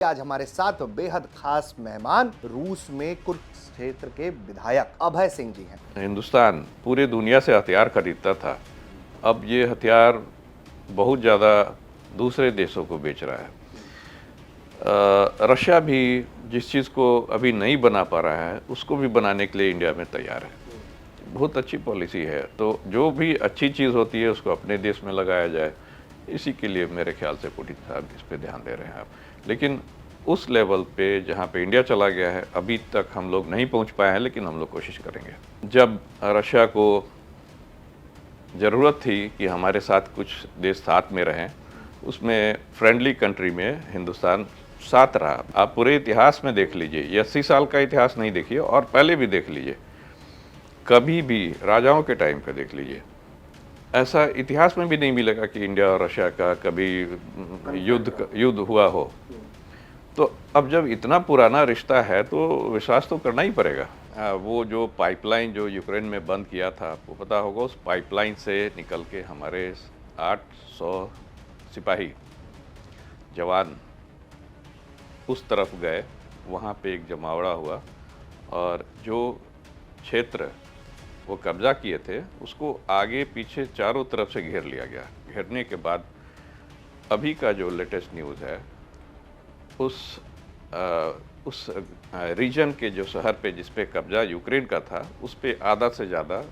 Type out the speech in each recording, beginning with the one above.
आज हमारे साथ बेहद खास मेहमान रूस में कुरुक्षेत्र के विधायक अभय सिंह जी हैं। हिंदुस्तान पूरे दुनिया से हथियार खरीदता था। अब ये हथियार बहुत ज़्यादा दूसरे देशों को बेच रहा है। रशिया भी जिस चीज़ को अभी नहीं बना पा रहा है उसको भी बनाने के लिए इंडिया में तैयार है। बहुत अच्छी पॉलिसी है। तो जो भी अच्छी चीज़ होती है उसको अपने देश में लगाया जाए, इसी के लिए मेरे ख्याल से पुतिन साहब इस पे ध्यान दे रहे हैं आप। लेकिन उस लेवल पे जहाँ पे इंडिया चला गया है अभी तक हम लोग नहीं पहुँच पाए हैं, लेकिन हम लोग कोशिश करेंगे। जब रशिया को ज़रूरत थी कि हमारे साथ कुछ देश साथ में रहें, उसमें फ्रेंडली कंट्री में हिंदुस्तान साथ रहा। आप पूरे इतिहास में देख लीजिए, ये 80 साल का इतिहास नहीं देखिए और पहले भी देख लीजिए, कभी भी राजाओं के टाइम पे देख लीजिए, ऐसा इतिहास में भी नहीं मिलेगा कि इंडिया और रशिया का कभी युद्ध हुआ हो। तो अब जब इतना पुराना रिश्ता है तो विश्वास तो करना ही पड़ेगा। वो जो पाइपलाइन जो यूक्रेन में बंद किया था, आपको पता होगा, उस पाइपलाइन से निकल के हमारे 800 सिपाही जवान उस तरफ गए, वहाँ पे एक जमावड़ा हुआ और जो क्षेत्र वो कब्जा किए थे उसको आगे पीछे चारों तरफ से घेर लिया गया। घेरने के बाद अभी का जो लेटेस्ट न्यूज़ है, उस रीजन के जो शहर पे जिस पे कब्जा यूक्रेन का था, उस पे आधा से ज़्यादा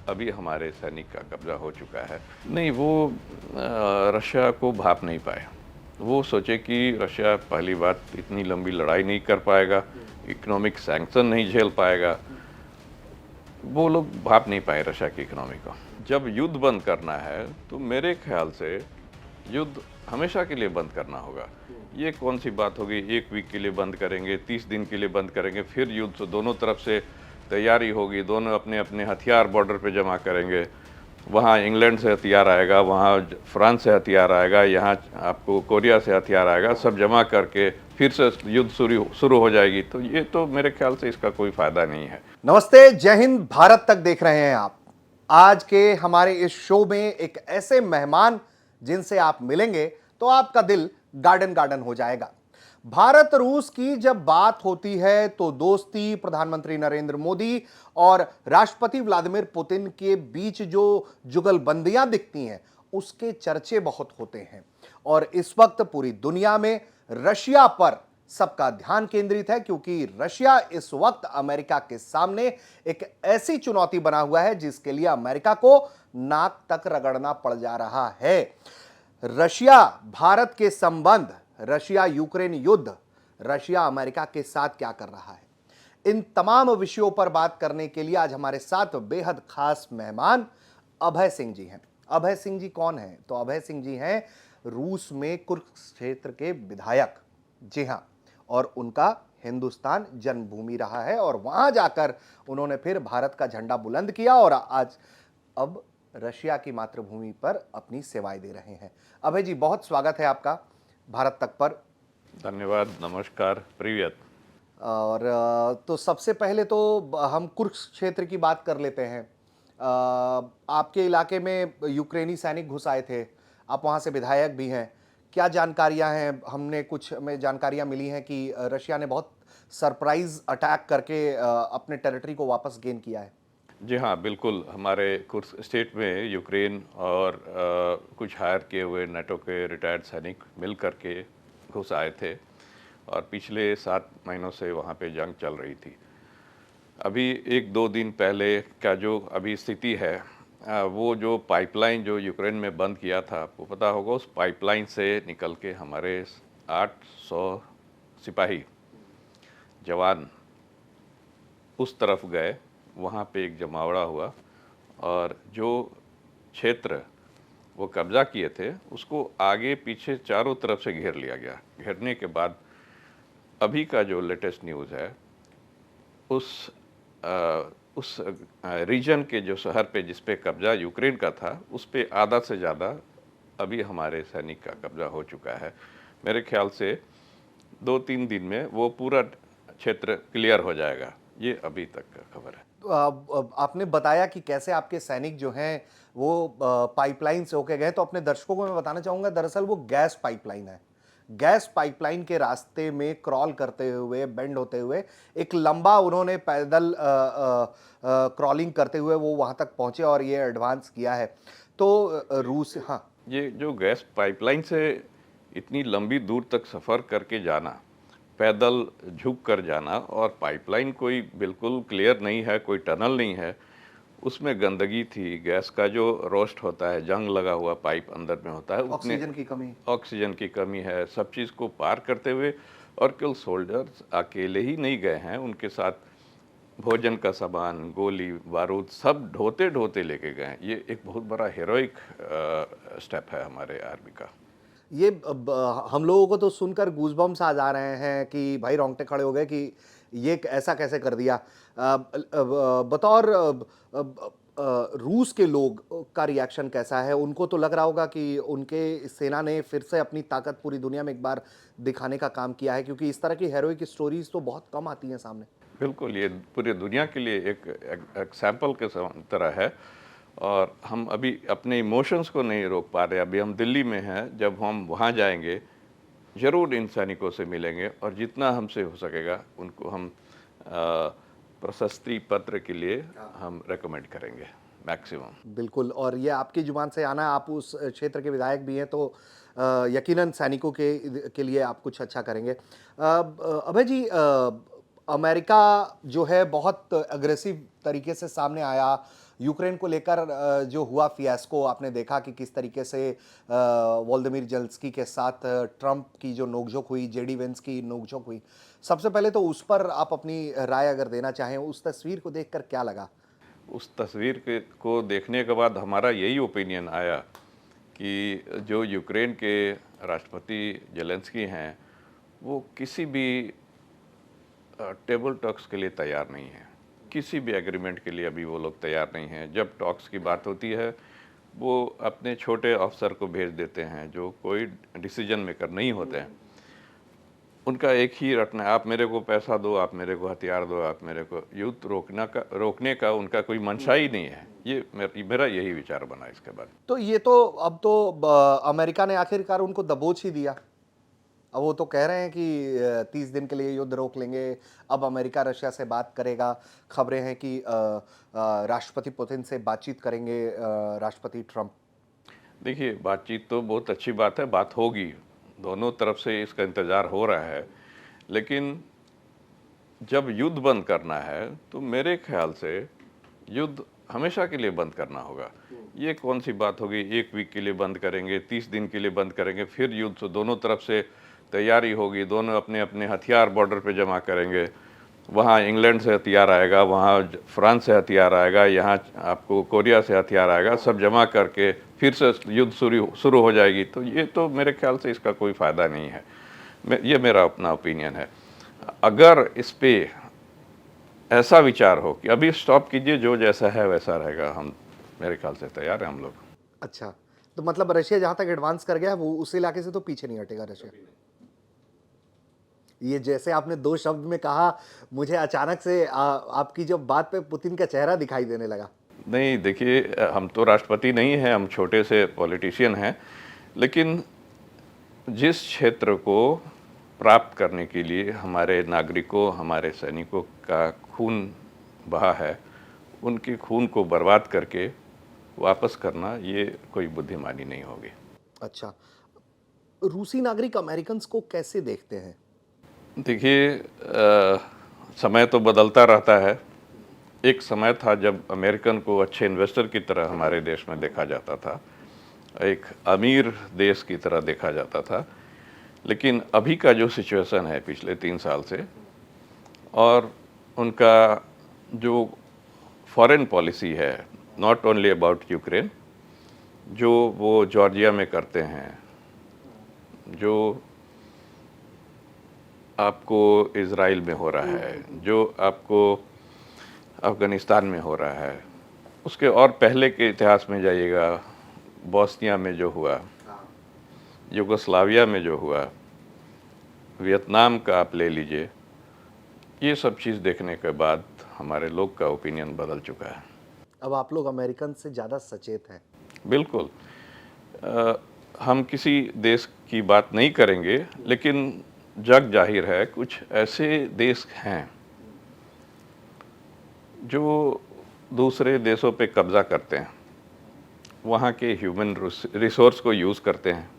अभी हमारे सैनिक का कब्जा हो चुका है। नहीं, वो रशिया को भाप नहीं पाए। वो सोचे कि रशिया पहली बात इतनी लंबी लड़ाई नहीं कर पाएगा, इकोनॉमिक सैंक्शन नहीं झेल पाएगा। वो लोग भाप नहीं पाए रशिया की इकोनॉमी को। जब युद्ध बंद करना है तो मेरे ख्याल से युद्ध हमेशा के लिए बंद करना होगा। ये कौन सी बात होगी, 1 वीक के लिए बंद करेंगे, 30 दिन के लिए बंद करेंगे, फिर युद्ध तो दोनों तरफ से तैयारी होगी, दोनों अपने अपने हथियार बॉर्डर पे जमा करेंगे। वहाँ इंग्लैंड से हथियार आएगा, वहाँ फ्रांस से हथियार आएगा, यहाँ आपको कोरिया से हथियार आएगा, सब जमा करके फिर से युद्ध शुरू हो जाएगी। तो ये तो मेरे ख्याल से इसका कोई फायदा नहीं है। नमस्ते, जय हिंद, भारत तक देख रहे हैं आप। आज के हमारे इस शो में एक ऐसे मेहमान जिनसे आप मिलेंगे तो आपका दिल गार्डन गार्डन हो जाएगा। भारत रूस की जब बात होती है तो दोस्ती प्रधानमंत्री नरेंद्र मोदी और राष्ट्रपति व्लादिमीर पुतिन के बीच जो जुगलबंदियां दिखती हैं उसके चर्चे बहुत होते हैं। और इस वक्त पूरी दुनिया में रशिया पर सबका ध्यान केंद्रित है, क्योंकि रशिया इस वक्त अमेरिका के सामने एक ऐसी चुनौती बना हुआ है जिसके लिए अमेरिका को नाक तक रगड़ना पड़ जा रहा है। रशिया भारत के संबंध, रशिया यूक्रेन युद्ध, रशिया अमेरिका के साथ क्या कर रहा है, इन तमाम विषयों पर बात करने के लिए आज हमारे साथ बेहद खास मेहमान अभय सिंह जी हैं। अभय सिंह जी कौन हैं? तो अभय सिंह जी हैं रूस में कुरुक्षेत्र के विधायक। जी हां, और उनका हिंदुस्तान जन्मभूमि रहा है और वहां जाकर उन्होंने फिर भारत का झंडा बुलंद किया और आज अब रशिया की मातृभूमि पर अपनी सेवाएं दे रहे हैं। अभय जी, बहुत स्वागत है आपका भारत तक पर। धन्यवाद, नमस्कार, प्रिवियत। और तो सबसे पहले तो हम कुरुक्षेत्र की बात कर लेते हैं। आपके इलाके में यूक्रेनी सैनिक घुस आए थे, आप वहाँ से विधायक भी हैं। क्या जानकारियाँ हैं? हमने कुछ में जानकारियाँ मिली हैं कि रशिया ने बहुत सरप्राइज अटैक करके अपने टेरिटरी को वापस गेन किया है। जी हाँ, बिल्कुल। हमारे कुर्स स्टेट में यूक्रेन और कुछ हायर किए हुए नाटो के रिटायर्ड सैनिक मिल करके घुस आए थे और पिछले 7 महीनों से वहाँ पे जंग चल रही थी। अभी 1-2 दिन पहले का जो अभी स्थिति है, वो जो पाइपलाइन जो यूक्रेन में बंद किया था, आपको पता होगा, उस पाइपलाइन से निकल के हमारे 800 सिपाही जवान उस तरफ गए, वहाँ पे एक जमावड़ा हुआ और जो क्षेत्र वो कब्जा किए थे उसको आगे पीछे चारों तरफ से घेर लिया गया। घेरने के बाद अभी का जो लेटेस्ट न्यूज़ है, उस रीजन के जो शहर पे जिस पे कब्जा यूक्रेन का था, उस पे आधा से ज़्यादा अभी हमारे सैनिक का कब्जा हो चुका है। मेरे ख्याल से 2-3 दिन में वो पूरा क्षेत्र क्लियर हो जाएगा। ये अभी तक का खबर है। तो आपने बताया कि कैसे आपके सैनिक जो हैं वो पाइपलाइन से होके गए, तो अपने दर्शकों को मैं बताना चाहूंगा, दरअसल वो गैस पाइपलाइन है। गैस पाइपलाइन के रास्ते में क्रॉल करते हुए, बेंड होते हुए एक लंबा उन्होंने पैदल क्रॉलिंग करते हुए वो वहां तक पहुंचे और ये एडवांस किया है। तो रूस, हाँ। ये जो गैस पाइपलाइन से इतनी लंबी दूर तक सफ़र करके जाना, पैदल झुक कर जाना, और पाइपलाइन कोई बिल्कुल क्लियर नहीं है, कोई टनल नहीं है, उसमें गंदगी थी, गैस का जो रोस्ट होता है, जंग लगा हुआ पाइप अंदर में होता है, ऑक्सीजन की कमी है, सब चीज़ को पार करते हुए, और केवल सोल्जर्स अकेले ही नहीं गए हैं, उनके साथ भोजन का सामान, गोली बारूद सब ढोते ढोते लेके गए। ये एक बहुत बड़ा हीरोइक स्टेप है हमारे आर्मी का। ये हम लोगों को तो सुनकर गूज़बम्स आ जा रहे हैं कि भाई रोंगटे खड़े हो गए कि ये ऐसा कैसे कर दिया। बतौर रूस के लोग का रिएक्शन कैसा है? उनको तो लग रहा होगा कि उनके सेना ने फिर से अपनी ताकत पूरी दुनिया में एक बार दिखाने का काम किया है, क्योंकि इस तरह की हीरोइक स्टोरीज तो बहुत कम आती हैं सामने। बिल्कुल, ये पूरी दुनिया के लिए एक एग्जाम्पल के तरह है, और हम अभी अपने इमोशंस को नहीं रोक पा रहे। अभी हम दिल्ली में हैं, जब हम वहाँ जाएंगे ज़रूर इन सैनिकों से मिलेंगे, और जितना हमसे हो सकेगा उनको हम प्रशस्ति पत्र के लिए हम रेकमेंड करेंगे मैक्सिमम। बिल्कुल, और ये आपकी जुबान से आना, आप उस क्षेत्र के विधायक भी हैं, तो यकीनन सैनिकों के लिए आप कुछ अच्छा करेंगे। अभय जी, अमेरिका जो है बहुत अग्रेसिव तरीके से सामने आया यूक्रेन को लेकर। जो हुआ फियास्को आपने देखा कि किस तरीके से वोल्दिमीर जेलेंस्की के साथ ट्रंप की जो नोकझोंक हुई, जेडी वेंस की नोकझोंक हुई। सबसे पहले तो उस पर आप अपनी राय अगर देना चाहें, उस तस्वीर को देखकर क्या लगा? उस तस्वीर को देखने के बाद हमारा यही ओपिनियन आया कि जो यूक्रेन के राष्ट्रपति जेलेंस्की हैं, वो किसी भी टेबल टॉक्स के लिए तैयार नहीं है, किसी भी एग्रीमेंट के लिए अभी वो लोग तैयार नहीं हैं। जब टॉक्स की बात होती है, वो अपने छोटे अफसर को भेज देते हैं जो कोई डिसीजन मेकर नहीं होते हैं। उनका एक ही रटना है, आप मेरे को पैसा दो, आप मेरे को हथियार दो, आप मेरे को युद्ध रोकने का उनका कोई मंशा ही नहीं है। ये मेरा यही विचार बना इसके बाद। तो ये तो अब तो अमेरिका ने आखिरकार उनको दबोच ही दिया। अब वो तो कह रहे हैं कि 30 दिन के लिए युद्ध रोक लेंगे। अब अमेरिका रशिया से बात करेगा। खबरें हैं कि राष्ट्रपति पुतिन से बातचीत करेंगे राष्ट्रपति ट्रंप। देखिए, बातचीत तो बहुत अच्छी बात है, बात होगी, दोनों तरफ से इसका इंतज़ार हो रहा है, लेकिन जब युद्ध बंद करना है तो मेरे ख्याल से युद्ध हमेशा के लिए बंद करना होगा। ये कौन सी बात होगी, 1 वीक के लिए बंद करेंगे, 30 दिन के लिए बंद करेंगे, फिर युद्ध तो दोनों तरफ से तैयारी होगी, दोनों अपने अपने हथियार बॉर्डर पे जमा करेंगे। वहाँ इंग्लैंड से हथियार आएगा, वहाँ फ्रांस से हथियार आएगा, यहाँ आपको कोरिया से हथियार आएगा, सब जमा करके फिर से युद्ध शुरू हो जाएगी। तो ये तो मेरे ख्याल से इसका कोई फ़ायदा नहीं है। ये मेरा अपना ओपिनियन है। अगर इस पे ऐसा विचार हो कि अभी स्टॉप कीजिए, जो जैसा है वैसा रहेगा, हम मेरे ख्याल से तैयार हैं हम लोग। अच्छा, तो मतलब रशिया जहां तक एडवांस कर गया है, वो उस इलाके से तो पीछे नहीं हटेगा रशिया। ये जैसे आपने 2 शब्द में कहा, मुझे अचानक से आपकी जब बात पे पुतिन का चेहरा दिखाई देने लगा। नहीं, देखिए, हम तो राष्ट्रपति नहीं हैं, हम छोटे से पॉलिटिशियन हैं, लेकिन जिस क्षेत्र को प्राप्त करने के लिए हमारे नागरिकों, हमारे सैनिकों का खून बहा है, उनके खून को बर्बाद करके वापस करना ये कोई बुद्धिमानी नहीं होगी। अच्छा, रूसी नागरिक अमेरिकन्स को कैसे देखते हैं? देखिए, समय तो बदलता रहता है। एक समय था जब अमेरिकन को अच्छे इन्वेस्टर की तरह हमारे देश में देखा जाता था, एक अमीर देश की तरह देखा जाता था, लेकिन अभी का जो सिचुएशन है पिछले 3 साल से, और उनका जो फॉरेन पॉलिसी है, नॉट ओनली अबाउट यूक्रेन, जो वो जॉर्जिया में करते हैं, जो आपको इज़राइल में हो रहा है, जो आपको अफ़गानिस्तान में हो रहा है, उसके और पहले के इतिहास में जाइएगा, बोस्निया में जो हुआ, युगोस्लाविया में जो हुआ, वियतनाम का आप ले लीजिए, ये सब चीज़ देखने के बाद हमारे लोग का ओपिनियन बदल चुका है। अब आप लोग अमेरिकन से ज़्यादा सचेत हैं। बिल्कुल। हम किसी देश की बात नहीं करेंगे, लेकिन जग जाहिर है कुछ ऐसे देश हैं जो दूसरे देशों पे कब्जा करते हैं, वहाँ के ह्यूमन रिसोर्स को यूज़ करते हैं,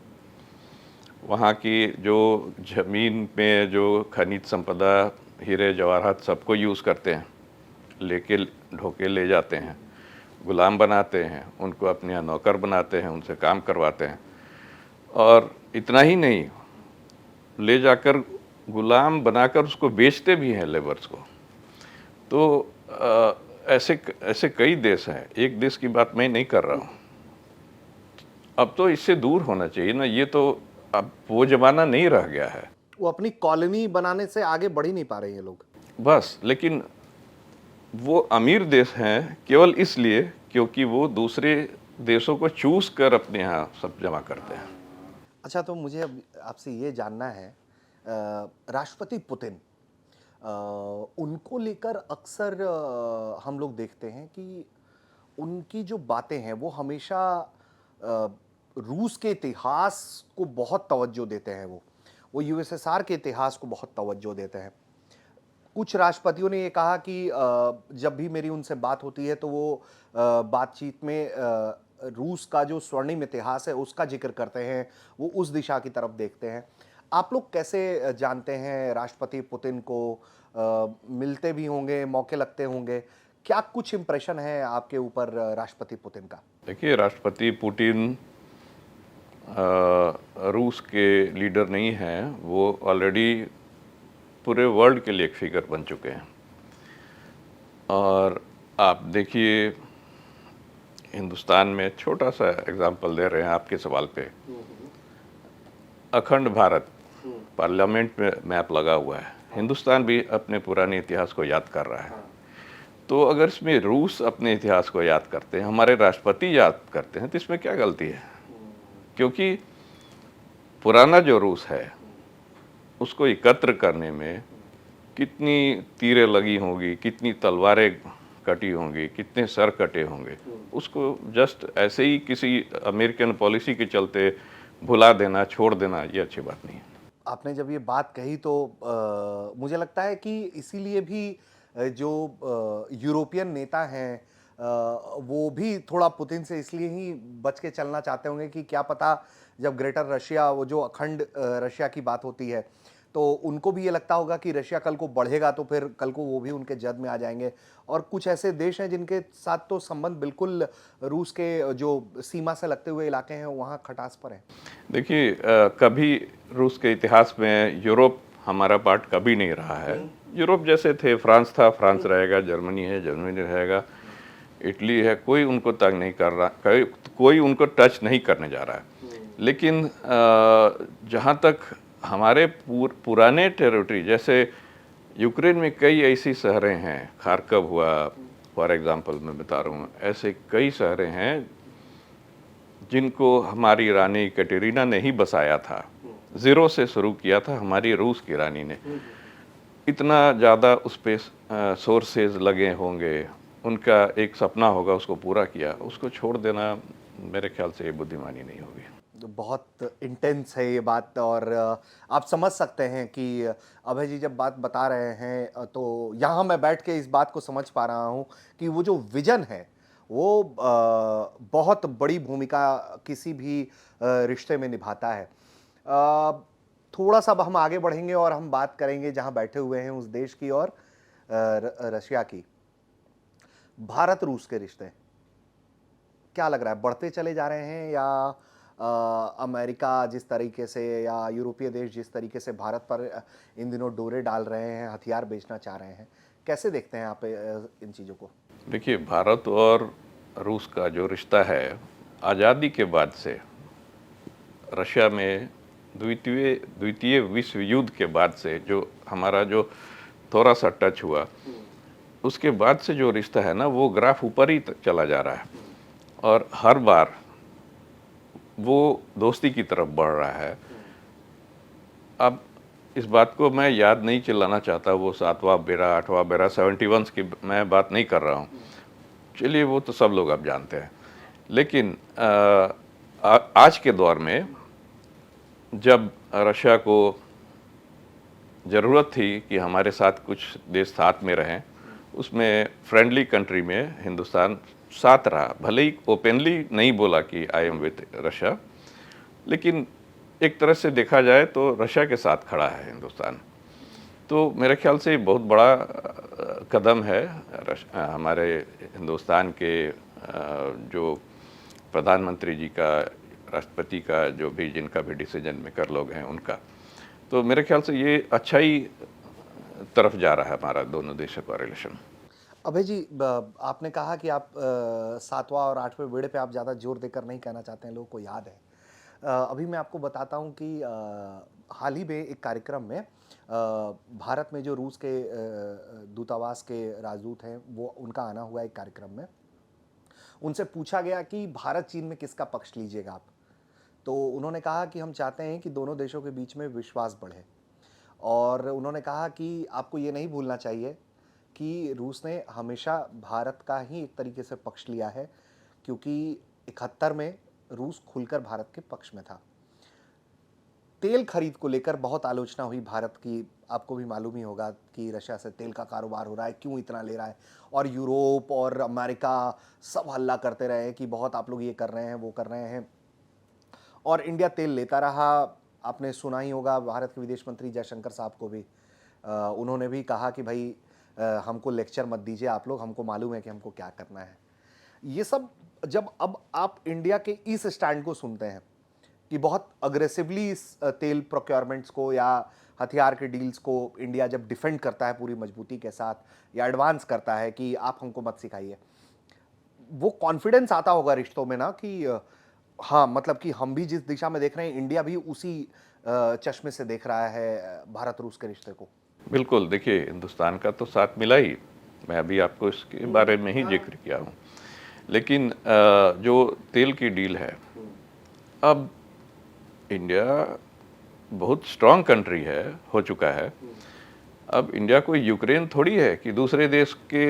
वहाँ की जो ज़मीन में जो खनिज संपदा, हीरे जवाहरात सबको यूज़ करते हैं, लेके ढोके ले जाते हैं, गुलाम बनाते हैं, उनको अपने यहाँ नौकर बनाते हैं, उनसे काम करवाते हैं। और इतना ही नहीं, ले जाकर गुलाम बनाकर उसको बेचते भी हैं लेबर्स को। तो ऐसे ऐसे कई देश हैं, एक देश की बात मैं नहीं कर रहा हूँ। अब तो इससे दूर होना चाहिए ना, ये तो अब वो जमाना नहीं रह गया है। वो अपनी कॉलोनी बनाने से आगे बढ़ ही नहीं पा रहे हैं ये लोग। बस, लेकिन वो अमीर देश हैं केवल इसलिए क्योंकि वो दूसरे देशों को चूज कर अपने यहाँ सब जमा करते हैं। अच्छा, तो मुझे अब आपसे ये जानना है, राष्ट्रपति पुतिन, उनको लेकर अक्सर हम लोग देखते हैं कि उनकी जो बातें हैं वो हमेशा रूस के इतिहास को बहुत तवज्जो देते हैं। वो यूएसएसआर के इतिहास को बहुत तवज्जो देते हैं। कुछ राष्ट्रपतियों ने ये कहा कि जब भी मेरी उनसे बात होती है तो वो बातचीत में रूस का जो स्वर्णिम इतिहास है उसका जिक्र करते हैं, वो उस दिशा की तरफ देखते हैं। आप लोग कैसे जानते हैं राष्ट्रपति पुतिन को? मिलते भी होंगे, मौके लगते होंगे, क्या कुछ इंप्रेशन है आपके ऊपर राष्ट्रपति पुतिन का? देखिए, राष्ट्रपति पुतिन रूस के लीडर नहीं हैं, वो ऑलरेडी पूरे वर्ल्ड के लिए एक फिगर बन चुके हैं। और आप देखिए, हिंदुस्तान में छोटा सा एग्जांपल दे रहे हैं आपके सवाल पे, अखंड भारत पार्लियामेंट में मैप लगा हुआ है, हिंदुस्तान भी अपने पुराने इतिहास को याद कर रहा है। तो अगर इसमें रूस अपने इतिहास को याद करते हैं, हमारे राष्ट्रपति याद करते हैं, तो इसमें क्या गलती है? क्योंकि पुराना जो रूस है उसको एकत्र करने में कितनी तीरें लगी होंगी, कितनी तलवारें कटी होंगी, कितने सर कटे होंगे, उसको जस्ट ऐसे ही किसी अमेरिकन पॉलिसी के चलते भुला देना, छोड़ देना, ये अच्छी बात नहीं है। आपने जब ये बात कही तो मुझे लगता है कि इसीलिए भी जो यूरोपियन नेता हैं वो भी थोड़ा पुतिन से इसलिए ही बच के चलना चाहते होंगे कि क्या पता जब ग्रेटर रशिया, वो जो अखंड रशिया की बात होती है, तो उनको भी ये लगता होगा कि रशिया कल को बढ़ेगा तो फिर कल को वो भी उनके जद में आ जाएंगे। और कुछ ऐसे देश हैं जिनके साथ तो संबंध बिल्कुल रूस के जो सीमा से लगते हुए इलाके हैं वहाँ खटास पर है। देखिए, कभी रूस के इतिहास में यूरोप हमारा पार्ट कभी नहीं रहा है। यूरोप जैसे थे, फ्रांस था, फ्रांस रहेगा, जर्मनी है, जर्मनी रहेगा, इटली है, कोई उनको तंग नहीं कर रहा, कोई उनको टच नहीं करने जा रहा है। लेकिन जहाँ तक हमारे पुराने टेरिटरी, जैसे यूक्रेन में कई ऐसी शहरें हैं, खारकव हुआ फॉर एग्जांपल मैं बता रहा हूँ, ऐसे कई शहरें हैं जिनको हमारी रानी कैटेरिना ने ही बसाया था, ज़ीरो से शुरू किया था हमारी रूस की रानी ने। इतना ज़्यादा उस पर सोर्सेज लगे होंगे, उनका एक सपना होगा, उसको पूरा किया, उसको छोड़ देना मेरे ख्याल से ये बुद्धिमानी नहीं होगी। तो बहुत इंटेंस है ये बात, और आप समझ सकते हैं कि अभय जी जब बात बता रहे हैं तो यहाँ मैं बैठ के इस बात को समझ पा रहा हूँ कि वो जो विजन है वो बहुत बड़ी भूमिका किसी भी रिश्ते में निभाता है। थोड़ा सा अब हम आगे बढ़ेंगे और हम बात करेंगे जहाँ बैठे हुए हैं उस देश की, और रशिया की। भारत रूस के रिश्ते क्या लग रहा है, बढ़ते चले जा रहे हैं, या अमेरिका जिस तरीके से या यूरोपीय देश जिस तरीके से भारत पर इन दिनों डोरे डाल रहे हैं, हथियार बेचना चाह रहे हैं, कैसे देखते हैं आप इन चीज़ों को? देखिए, भारत और रूस का जो रिश्ता है, आज़ादी के बाद से रशिया में द्वितीय विश्व युद्ध के बाद से जो हमारा जो थोड़ा सा टच हुआ, उसके बाद से जो रिश्ता है ना, वो ग्राफ ऊपर ही चला जा रहा है और हर बार वो दोस्ती की तरफ बढ़ रहा है। अब इस बात को मैं याद नहीं चिल्लाना चाहता, वो 7वां बेरा, 8वां बेरा, 71 की मैं बात नहीं कर रहा हूँ, चलिए वो तो सब लोग अब जानते हैं। लेकिन आज के दौर में जब रशिया को ज़रूरत थी कि हमारे साथ कुछ देश साथ में रहें, उसमें फ्रेंडली कंट्री में हिंदुस्तान साथ रहा। भले ही ओपनली नहीं बोला कि आई एम विथ रशिया, लेकिन एक तरह से देखा जाए तो रशिया के साथ खड़ा है हिंदुस्तान। तो मेरे ख्याल से बहुत बड़ा कदम है हमारे हिंदुस्तान के जो प्रधानमंत्री जी का, राष्ट्रपति का, जो भी जिनका भी डिसीजन मेकर लोग हैं उनका। तो मेरे ख्याल से ये अच्छा ही तरफ जा रहा है हमारा दोनों देशों का रिलेशन। अभय जी, आपने कहा कि आप सातवां और आठवें बेड़े पे आप ज़्यादा जोर देकर नहीं कहना चाहते हैं, लोगों को याद है। अभी मैं आपको बताता हूँ कि हाल ही में एक कार्यक्रम में भारत में जो रूस के दूतावास के राजदूत हैं, वो उनका आना हुआ एक कार्यक्रम में। उनसे पूछा गया कि भारत चीन में किसका पक्ष लीजिएगा आप। तो उन्होंने कहा कि हम चाहते हैं कि दोनों देशों के बीच में विश्वास बढ़े, और उन्होंने कहा कि आपको ये नहीं भूलना चाहिए कि रूस ने हमेशा भारत का ही एक तरीके से पक्ष लिया है, क्योंकि 71 में रूस खुलकर भारत के पक्ष में था। तेल खरीद को लेकर बहुत आलोचना हुई भारत की। आपको भी मालूम ही होगा कि रशिया से तेल का कारोबार हो रहा है, क्यों इतना ले रहा है, और यूरोप और अमेरिका सब हल्ला करते रहे कि बहुत आप लोग ये कर रहे हैं, वो कर रहे हैं, और इंडिया तेल लेता रहा। आपने सुना ही होगा भारत के विदेश मंत्री जयशंकर साहब को भी, उन्होंने भी कहा कि भाई हमको लेक्चर मत दीजिए आप लोग, हमको मालूम है कि हमको क्या करना है। ये सब जब अब आप इंडिया के इस स्टैंड को सुनते हैं कि बहुत अग्रेसिवली इस तेल प्रोक्योरमेंट्स को या हथियार के डील्स को इंडिया जब डिफेंड करता है पूरी मजबूती के साथ, या एडवांस करता है कि आप हमको मत सिखाइए, वो कॉन्फिडेंस आता होगा रिश्तों में ना कि हाँ, मतलब कि हम भी जिस दिशा में देख रहे हैं, इंडिया भी उसी चश्मे से देख रहा है भारत रूस के रिश्ते को। बिल्कुल, देखिए हिंदुस्तान का तो साथ मिला ही, मैं अभी आपको इसके बारे में ही जिक्र किया हूँ। लेकिन जो तेल की डील है, अब इंडिया बहुत स्ट्रांग कंट्री है, हो चुका है। अब इंडिया कोई यूक्रेन थोड़ी है कि दूसरे देश के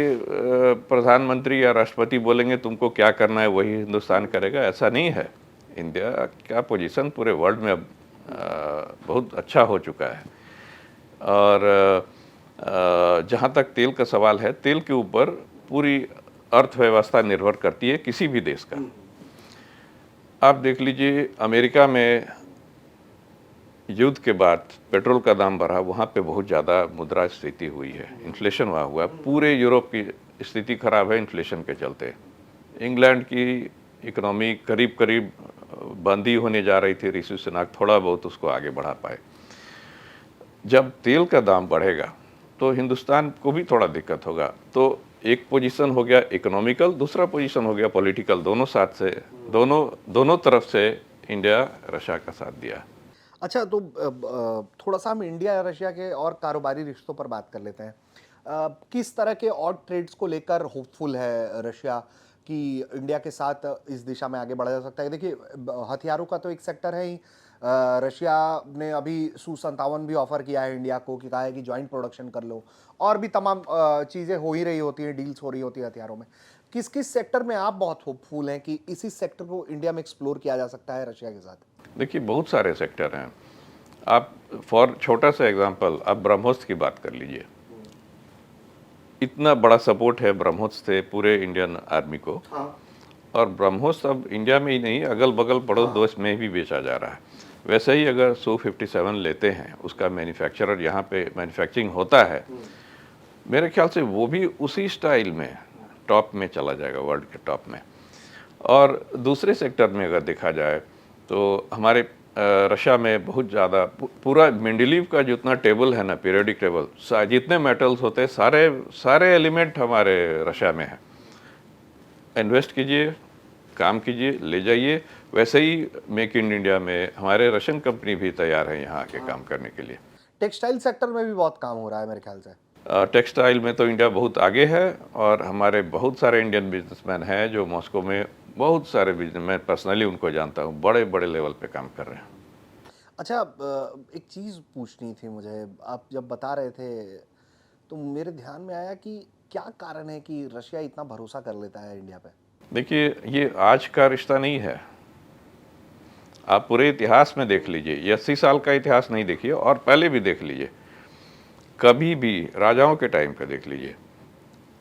प्रधानमंत्री या राष्ट्रपति बोलेंगे तुमको क्या करना है वही हिंदुस्तान करेगा, ऐसा नहीं है। इंडिया का पोजीशन पूरे वर्ल्ड में अब बहुत अच्छा हो चुका है। और जहाँ तक तेल का सवाल है, तेल के ऊपर पूरी अर्थव्यवस्था निर्भर करती है किसी भी देश का। आप देख लीजिए, अमेरिका में युद्ध के बाद पेट्रोल का दाम बढ़ा, वहाँ पे बहुत ज़्यादा मुद्रास्फीति हुई है, इन्फ्लेशन वहाँ हुआ। पूरे यूरोप की स्थिति खराब है इन्फ्लेशन के चलते। इंग्लैंड की इकोनॉमी करीब करीब बंद ही होने जा रही थी, ऋषि सुनाक थोड़ा बहुत उसको आगे बढ़ा पाए। जब तेल का दाम बढ़ेगा तो हिंदुस्तान को भी थोड़ा दिक्कत होगा। तो एक पोजीशन हो गया इकोनॉमिकल, दूसरा पोजीशन हो गया पॉलिटिकल, दोनों साथ से, दोनों तरफ से इंडिया रशिया का साथ दिया। अच्छा, तो थोड़ा सा हम इंडिया और रशिया के और कारोबारी रिश्तों पर बात कर लेते हैं। किस तरह के और ट्रेड्स को लेकर होपफुल है रशिया कि इंडिया के साथ इस दिशा में आगे बढ़ा जा सकता है? देखिए, हथियारों का तो एक सेक्टर है ही। रशिया ने अभी Su-57 भी ऑफर किया है इंडिया को, कि कहा है कि ज्वाइंट प्रोडक्शन कर लो, और भी तमाम चीज़ें हो ही रही होती हैं, डील्स हो रही होती है हथियारों में। किस किस सेक्टर में आप बहुत होपफुल हैं कि इसी सेक्टर को इंडिया में एक्सप्लोर किया जा सकता है रशिया के साथ? देखिए, बहुत सारे सेक्टर हैं। आप फॉर छोटा सा एग्जांपल, आप ब्रह्मोस की बात कर लीजिए। इतना बड़ा सपोर्ट है ब्रह्मोस से पूरे इंडियन आर्मी को। हाँ। और ब्रह्मोस अब इंडिया में ही नहीं, अगल बगल पड़ोस देश में भी बेचा जा रहा है। वैसे ही अगर Su-57 लेते हैं, उसका मैन्युफैक्चरर यहाँ पे मैन्युफैक्चरिंग होता है, मेरे ख्याल से वो भी उसी स्टाइल में टॉप में चला जाएगा, वर्ल्ड के टॉप में। और दूसरे सेक्टर में अगर देखा जाए तो हमारे रशिया में बहुत ज़्यादा पूरा मेंडेलीव का जितना टेबल है ना, पीरियोडिक टेबल, जितने मेटल्स होते हैं, सारे एलिमेंट हमारे रशिया में है। इन्वेस्ट कीजिए, काम कीजिए, ले जाइए। वैसे ही मेक इन इंडिया में हमारे रशियन कंपनी भी तैयार है यहाँ आके काम करने के लिए। टेक्सटाइल सेक्टर में भी बहुत काम हो रहा है मेरे ख्याल से। टेक्सटाइल में तो इंडिया बहुत आगे है, और हमारे बहुत सारे इंडियन बिजनेसमैन हैं जो मॉस्को में, बहुत सारे बिजनेस, मैं पर्सनली उनको जानता हूँ, बड़े बड़े लेवल पे काम कर रहे हैं। अच्छा, एक चीज़ पूछनी थी मुझे। आप जब बता रहे थे तो मेरे ध्यान में आया कि क्या कारण है कि रशिया इतना भरोसा कर लेता है इंडिया पे? देखिए, ये आज का रिश्ता नहीं है, आप पूरे इतिहास में देख लीजिए, ये 80 साल का इतिहास नहीं देखिए और पहले भी देख लीजिए, कभी भी राजाओं के टाइम का देख लीजिए,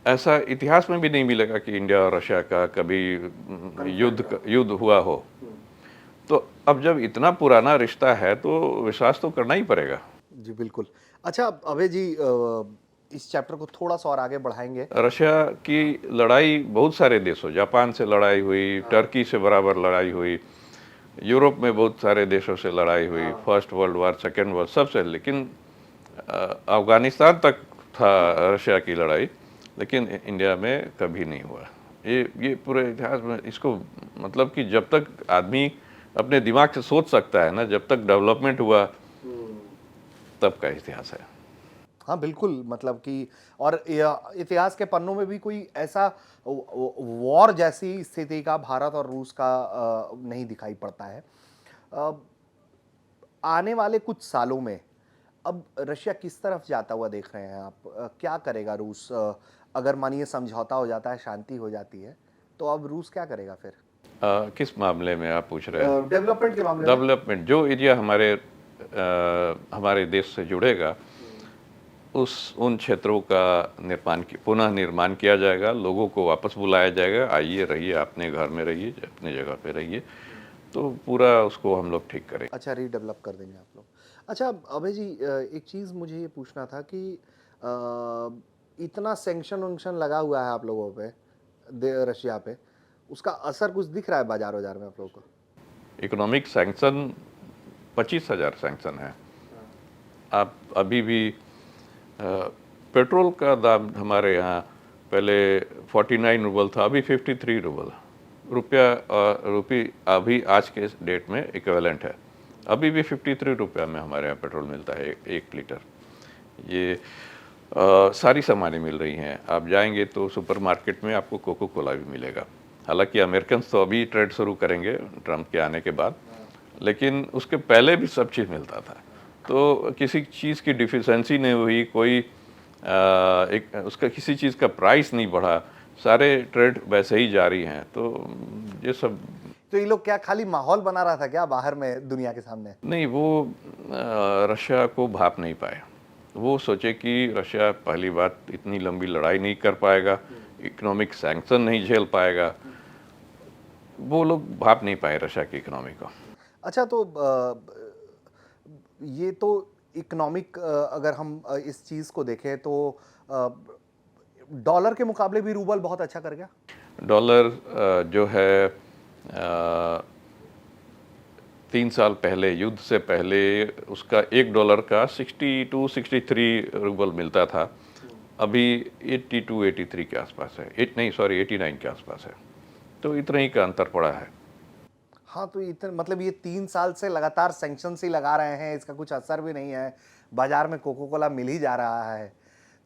ऐसा इतिहास में भी नहीं मिलेगा कि इंडिया और रशिया का कभी युद्ध हुआ हो। तो अब जब इतना पुराना रिश्ता है तो विश्वास तो करना ही पड़ेगा। जी बिल्कुल। अच्छा अभय जी, इस चैप्टर को थोड़ा सा और आगे बढ़ाएंगे। रशिया की लड़ाई बहुत सारे देशों, जापान से लड़ाई हुई, टर्की से बराबर लड़ाई हुई, यूरोप में बहुत सारे देशों से लड़ाई हुई, first world war, second world, सबसे, लेकिन अफगानिस्तान तक था रशिया की लड़ाई, लेकिन इंडिया में कभी नहीं हुआ। ये पूरे इतिहास में इसको, मतलब कि जब तक आदमी अपने दिमाग से सोच सकता है ना, जब तक डेवलपमेंट हुआ तब का इतिहास है। हाँ बिल्कुल, मतलब कि और इतिहास के पन्नों में भी कोई ऐसा वॉर जैसी स्थिति का भारत और रूस का नहीं दिखाई पड़ता है। अ, आने वाले कुछ सालों में अब रशिया किस तरफ जाता हुआ देख रहे हैं आप? क्या करेगा रूस? अगर मानिए समझौता हो जाता है, शांति हो जाती है, तो अब रूस क्या करेगा फिर? किस मामले में आप पूछ रहे हैं? डेवलपमेंट के मामले में। डेवलपमेंट, जो एरिया हमारे देश से जुड़ेगा, उन क्षेत्रों का पुनः निर्माण किया जाएगा, लोगों को वापस बुलाया जाएगा, आइए रहिए, अपने घर में रहिए, अपने जगह पे रहिए, तो पूरा उसको हम लोग ठीक करेंगे। अच्छा, रीडेवलप कर देंगे आप लोग। अच्छा अभय जी, एक चीज़ मुझे ये पूछना था कि इतना सैंक्शन वैंक्शन लगा हुआ है आप लोगों पे, रशिया पे, उसका असर कुछ दिख रहा है बाजार बाजार में आप लोगों को? इकोनॉमिक सैंक्शन 25,000 सैंक्शन है। आप अभी भी पेट्रोल का दाम हमारे यहाँ पहले 49 रुपल था, अभी 53 रुपल। रुपये अभी आज के डेट में इक्विवेलेंट है, अभी भी 53 रुपया में हमारे यहाँ पेट्रोल मिलता है 1 लीटर। ये सारी सामानें मिल रही हैं। आप जाएंगे तो सुपरमार्केट में आपको कोको कोला भी मिलेगा। हालांकि अमेरिकन तो अभी ट्रेड शुरू करेंगे ट्रम्प के आने के बाद, लेकिन उसके पहले भी सब चीज़ मिलता था, तो किसी चीज़ की डिफिशेंसी नहीं हुई, उसका किसी चीज़ का प्राइस नहीं बढ़ा, सारे ट्रेड वैसे ही जारी हैं। तो ये सब, तो ये लोग क्या खाली माहौल बना रहा था क्या बाहर में दुनिया के सामने? नहीं, वो रशिया को भाप नहीं पाए। वो सोचे कि रशिया पहली बात इतनी लंबी लड़ाई नहीं कर पाएगा, इकोनॉमिक सैंक्शन नहीं झेल पाएगा, वो लोग भाप नहीं पाए रशिया की इकोनॉमी को। अच्छा, तो ये तो इकोनॉमिक, अगर हम इस चीज़ को देखें तो डॉलर के मुकाबले भी रूबल बहुत अच्छा कर गया। डॉलर जो है 3 साल पहले, युद्ध से पहले, उसका $1 का 62-63 रूबल मिलता था, अभी 82-83 के आसपास है, 89 के आसपास है, तो इतना ही का अंतर पड़ा है। हाँ, तो इतने मतलब ये 3 साल से लगातार सैंक्शंस ही लगा रहे हैं, इसका कुछ असर भी नहीं है, बाजार में कोको कोला मिल ही जा रहा है।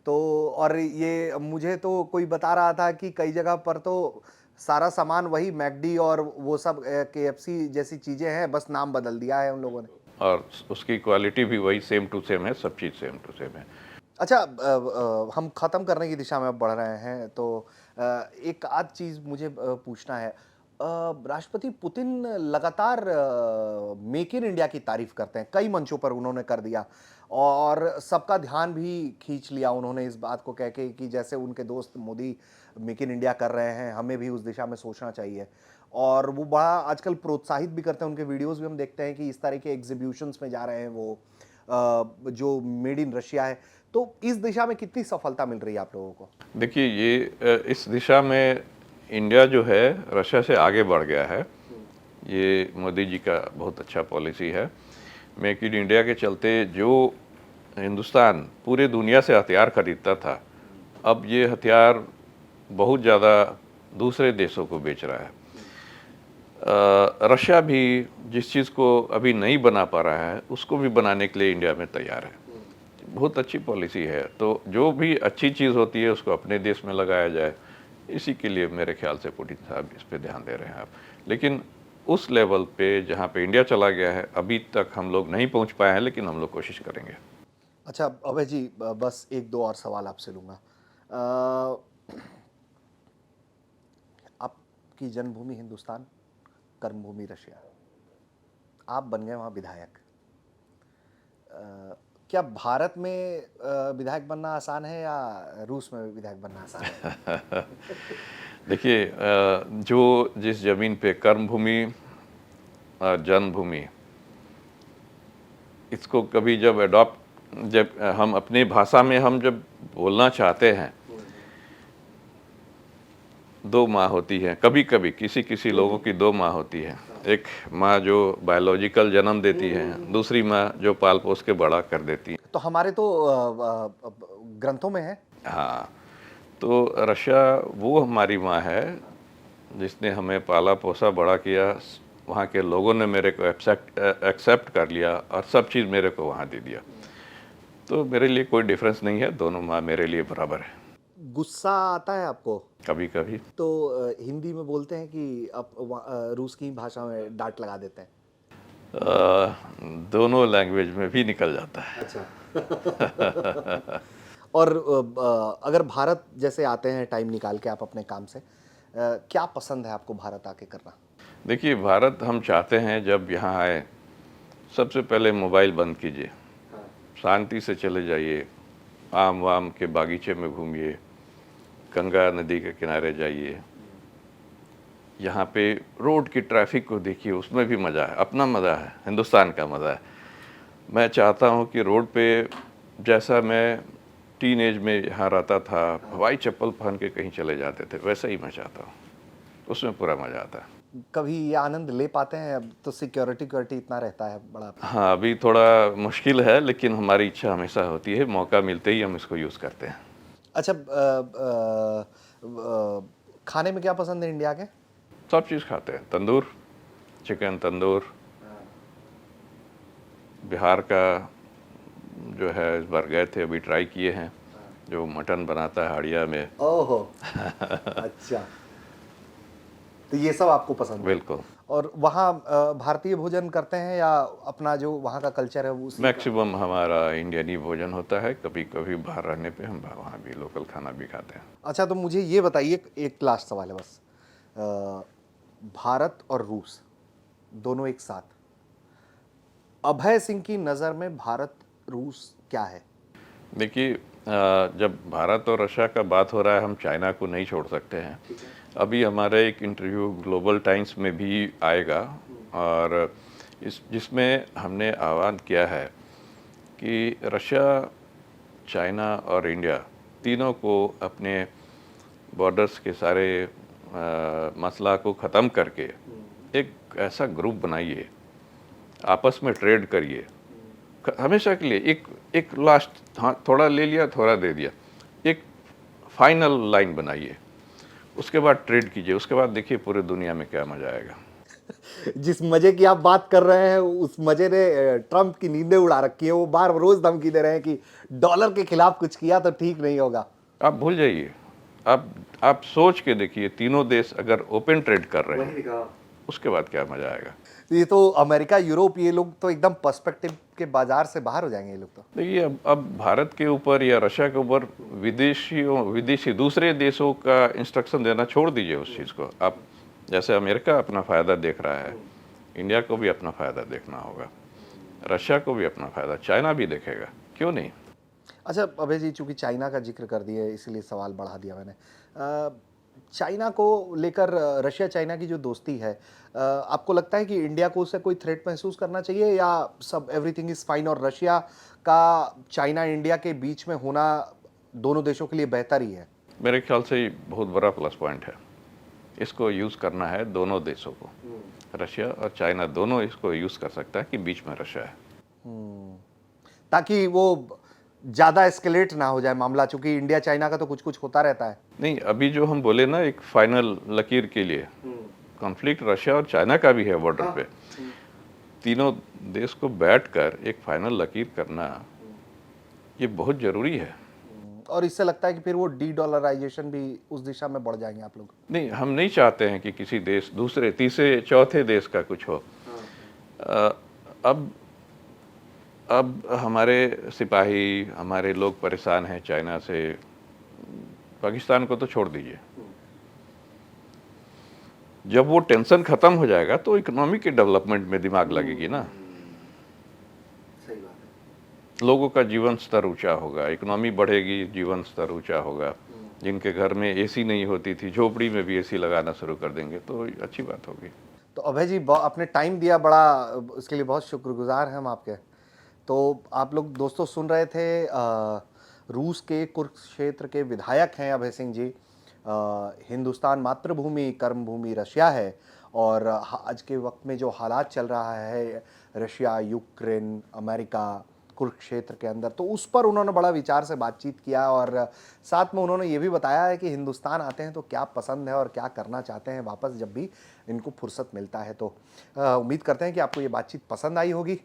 तो और ये मुझे तो कोई बता रहा था कि कई जगह पर तो सारा सामान वही मैकडी और वो सब केएफसी जैसी चीज़ें हैं, बस नाम बदल दिया है उन लोगों ने। और उसकी क्वालिटी भी वही सेम टू सेम है, सब चीज़ सेम टू सेम है। अच्छा, हम ख़त्म करने की दिशा में अब बढ़ रहे हैं, तो एक आध चीज़ मुझे पूछना है। राष्ट्रपति पुतिन लगातार मेक इन इंडिया की तारीफ करते हैं, कई मंचों पर उन्होंने कर दिया और सबका ध्यान भी खींच लिया उन्होंने इस बात को कह के कि जैसे उनके दोस्त मोदी मेक इन इंडिया कर रहे हैं, हमें भी उस दिशा में सोचना चाहिए। और वो बड़ा आजकल प्रोत्साहित भी करते हैं, उनके वीडियोस भी हम देखते हैं कि इस तरह के एग्जीबिशंस में जा रहे हैं वो, जो मेड इन रशिया है। तो इस दिशा में कितनी सफलता मिल रही है आप लोगों को? देखिए, ये इस दिशा में इंडिया जो है रशिया से आगे बढ़ गया है। ये मोदी जी का बहुत अच्छा पॉलिसी है। मेक इन इंडिया के चलते जो हिंदुस्तान पूरे दुनिया से हथियार खरीदता था, अब ये हथियार बहुत ज़्यादा दूसरे देशों को बेच रहा है। रशिया भी जिस चीज़ को अभी नहीं बना पा रहा है, उसको भी बनाने के लिए इंडिया में तैयार है। बहुत अच्छी पॉलिसी है, तो जो भी अच्छी चीज़ होती है उसको अपने देश में लगाया जाए, इसी के लिए मेरे ख्याल से पुतिन साहब इस पे ध्यान दे रहे हैं आप। लेकिन उस लेवल पे जहाँ पे इंडिया चला गया है, अभी तक हम लोग नहीं पहुँच पाए हैं, लेकिन हम लोग कोशिश करेंगे। अच्छा अभय जी, बस एक दो और सवाल आपसे लूँगा। आपकी जन्मभूमि हिंदुस्तान, कर्मभूमि रशिया। आप बन गए वहाँ विधायक। क्या भारत में विधायक बनना आसान है या रूस में विधायक बनना आसान है? देखिए, जो जिस जमीन पे कर्मभूमि और जन्मभूमि, इसको कभी जब हम अपनी भाषा में हम जब बोलना चाहते हैं, दो माँ होती हैं। कभी कभी किसी किसी लोगों की दो माँ होती है। एक माँ जो बायोलॉजिकल जन्म देती है, दूसरी माँ जो पाल पोस के बड़ा कर देती है। तो हमारे तो ग्रंथों में है। हाँ, तो रशिया वो हमारी माँ है जिसने हमें पाला पोसा बड़ा किया। वहाँ के लोगों ने मेरे को एक्सेप्ट कर लिया और सब चीज़ मेरे को वहाँ दे दिया। तो मेरे लिए कोई डिफरेंस नहीं है, दोनों माँ मेरे लिए बराबर है। गुस्सा आता है आपको? कभी कभी तो हिंदी में बोलते हैं कि आप रूस की भाषा में डांट लगा देते हैं। दोनों लैंग्वेज में भी निकल जाता है। अच्छा। और अगर भारत जैसे आते हैं टाइम निकाल के आप अपने काम से, क्या पसंद है आपको भारत आके करना? देखिए, भारत हम चाहते हैं जब यहाँ आए, सबसे पहले मोबाइल बंद कीजिए, शांति से चले जाइए, आम वाम के बागीचे में घूमिए, गंगा नदी के किनारे जाइए, यहाँ पे रोड की ट्रैफिक को देखिए, उसमें भी मज़ा है, अपना मज़ा है, हिंदुस्तान का मज़ा है। मैं चाहता हूँ कि रोड पे जैसा मैं टीन एज में यहाँ रहता था, हवाई चप्पल पहन के कहीं चले जाते थे, वैसा ही मैं चाहता हूँ। उसमें पूरा मज़ा आता है। कभी ये आनंद ले पाते हैं? अब तो सिक्योरिटी इतना रहता है बड़ा। हाँ, अभी थोड़ा मुश्किल है, लेकिन हमारी इच्छा हमेशा होती है, मौका मिलते ही हम इसको यूज़ करते हैं। अच्छा, खाने में क्या पसंद है इंडिया के? सब चीज़ खाते हैं, तंदूर, चिकन तंदूर, बिहार का जो है इस बार गए थे, अभी ट्राई किए हैं, जो मटन बनाता है हाड़िया में। ओहो। अच्छा, तो ये सब आपको पसंद है? बिल्कुल। और वहाँ भारतीय भोजन करते हैं या अपना जो वहाँ का कल्चर है वो उसी का? मैक्सिमम हमारा इंडियन ही भोजन होता है, कभी कभी बाहर रहने पे हम वहाँ भी लोकल खाना भी खाते हैं। अच्छा, तो मुझे ये बताइए, एक लास्ट सवाल है बस। भारत और रूस दोनों एक साथ, अभय सिंह की नज़र में भारत रूस क्या है? देखिए, जब भारत और रशिया का बात हो रहा है, हम चाइना को नहीं छोड़ सकते हैं। अभी हमारा एक इंटरव्यू ग्लोबल टाइम्स में भी आएगा, और जिसमें हमने आह्वान किया है कि रशिया, चाइना और इंडिया तीनों को अपने बॉर्डर्स के सारे मसला को ख़त्म करके एक ऐसा ग्रुप बनाइए, आपस में ट्रेड करिए हमेशा के लिए। एक लास्ट, हाँ, थोड़ा ले लिया, थोड़ा दे दिया, एक फाइनल लाइन बनाइए, उसके बाद ट्रेड कीजिए, उसके बाद देखिए पूरे दुनिया में क्या मजा आएगा। जिस मजे की आप बात कर रहे हैं, उस मजे ने ट्रंप की नींदें उड़ा रखी है। वो बार रोज धमकी दे रहे हैं कि डॉलर के खिलाफ कुछ किया तो ठीक नहीं होगा। आप भूल जाइए, आप सोच के देखिए, तीनों देश अगर ओपन ट्रेड कर रहे हैं, उसके बाद क्या मजा आएगा। ये तो अमेरिका, यूरोप, ये लोग तो एकदम पर्सपेक्टिव के बाजार से बाहर हो जाएंगे ये लोग तो। देखिए, अब भारत के ऊपर या रशिया के ऊपर विदेशी दूसरे देशों का इंस्ट्रक्शन देना छोड़ दीजिए उस चीज़ को। आप जैसे अमेरिका अपना फ़ायदा देख रहा है, इंडिया को भी अपना फ़ायदा देखना होगा, रशिया को भी अपना फ़ायदा, चाइना भी देखेगा, क्यों नहीं। अच्छा अभय जी, चूंकि चाइना का जिक्र कर दिए इसलिए सवाल बढ़ा दिया मैंने। चाइना को लेकर, रशिया चाइना की जो दोस्ती है, आपको लगता है कि इंडिया को उससे कोई थ्रेट महसूस करना चाहिए या सब एवरीथिंग इज फाइन, और रशिया का चाइना इंडिया के बीच में होना दोनों देशों के लिए बेहतर ही है? मेरे ख्याल से ये बहुत बड़ा प्लस पॉइंट है। इसको यूज़ करना है दोनों देशों को, रशिया और चाइना दोनों इसको यूज़ कर सकता है कि बीच में रशिया है, ताकि वो ज़्यादा एस्केलेट ना हो जाए मामला, चूंकि इंडिया चाइना का तो कुछ कुछ होता रहता है। नहीं, अभी जो हम बोले ना, एक फाइनल लकीर के लिए, कॉन्फ्लिक्ट रशिया और चाइना का भी है बॉर्डर पे। तीनों देश को बैठकर एक फाइनल लकीर करना, ये बहुत ज़रूरी है। और इससे लगता है कि फिर वो डी डॉलराइजेशन भी उस दिशा में बढ़ जाएंगे आप लोग? नहीं, हम नहीं चाहते हैं कि किसी देश, दूसरे, तीसरे, चौथे देश का कुछ हो। अब हमारे सिपाही, हमारे लोग परेशान हैं चाइना से। पाकिस्तान को तो छोड़ दीजिए, जब वो टेंशन खत्म हो जाएगा तो इकोनॉमी के डेवलपमेंट में दिमाग लगेगी ना। सही बात है। लोगों का जीवन स्तर ऊंचा होगा, इकोनॉमी बढ़ेगी, जीवन स्तर ऊंचा होगा। जिनके घर में एसी नहीं होती थी, झोपड़ी में भी एसी लगाना शुरू कर देंगे तो अच्छी बात होगी। तो अभय जी आपने टाइम दिया, बड़ा इसके लिए बहुत शुक्रगुजार हैं हम आपके। तो आप लोग दोस्तों सुन रहे थे रूस के कुरुक्षेत्र के विधायक हैं अभय सिंह जी। हिंदुस्तान मातृभूमि, कर्मभूमि रशिया है और आज के वक्त में जो हालात चल रहा है रशिया, यूक्रेन, अमेरिका, कुरुक्षेत्र के अंदर, तो उस पर उन्होंने बड़ा विचार से बातचीत किया और साथ में उन्होंने ये भी बताया है कि हिंदुस्तान आते हैं तो क्या पसंद है और क्या करना चाहते हैं वापस जब भी इनको फुर्सत मिलता है। तो उम्मीद करते हैं कि आपको ये बातचीत पसंद आई होगी।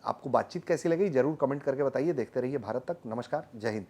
आपको बातचीत कैसी लगी ज़रूर कमेंट करके बताइए। देखते रहिए भारत तक। नमस्कार, जय हिंद।